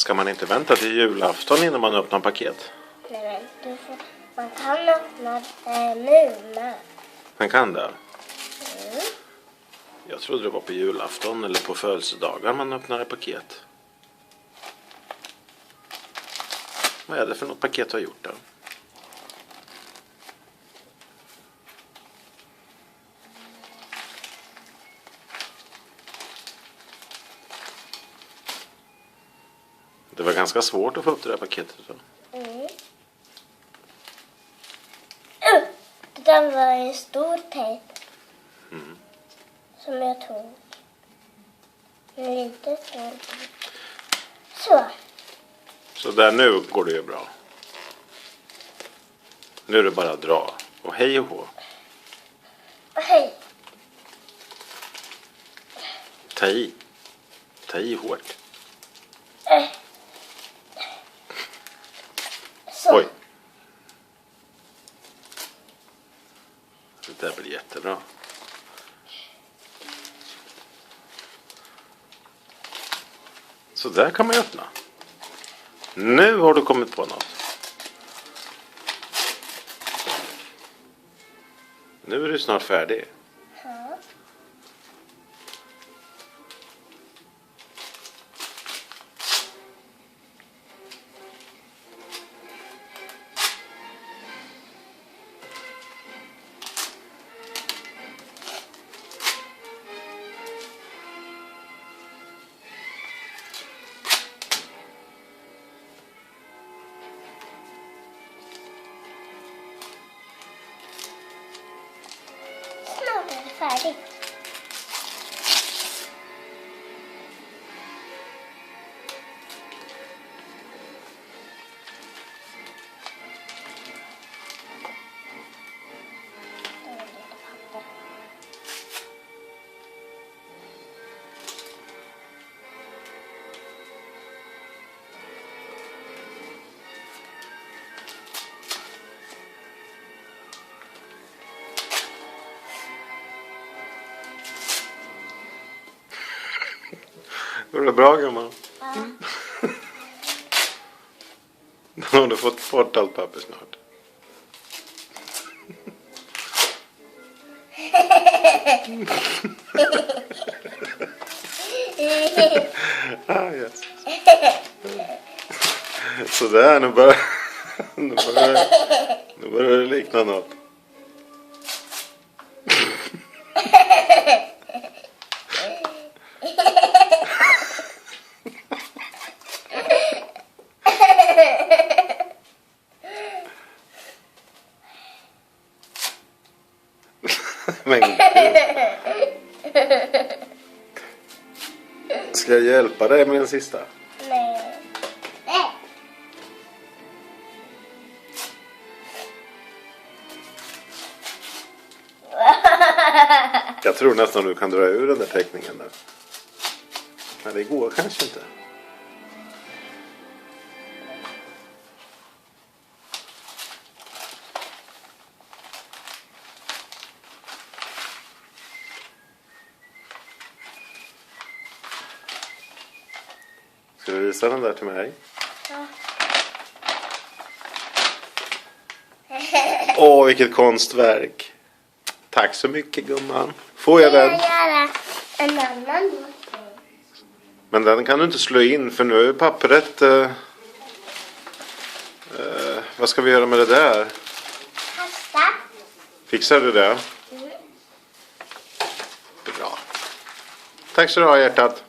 Ska man inte vänta till julafton innan man öppnar paket? Nej, man kan öppna nu med. Man kan det? Mm. Jag trodde det var på julafton eller på födelsedagar man öppnade paket. Vad är det för något paket du har gjort då? Det var ganska svårt att få upp det där paketet då. Mm. Det där var en stor tejp. Mm. Som jag tog. En liten stor tejp. Så där nu går det ju bra. Nu är det bara att dra. Och hej och hå. Hej. Ta i. Ta i hårt. Så. Oj. Det där blir jättebra. Så där kan man ju öppna. Nu har du kommit på något. Nu är du snart färdig. Ja. Snart är det färdigt. Går det bra gumman? Ja. Då har du fått bort allt papper snart. Ah, yes. Sådär, nu börjar det likna något. Men gud. Ska jag hjälpa dig med den sista? Nej. Nej. Jag tror nästan du kan dra ur den där teckningen där. Men det går kanske inte. Ska du visa den där till mig? Ja. Åh, vilket konstverk. Tack så mycket gumman. Får jag den? Jag göra en annan. Men den kan du inte slå in för nu är pappret... vad ska vi göra med det där? Kasta. Fixar du det? Mm. Bra. Tack så du ha hjärtat.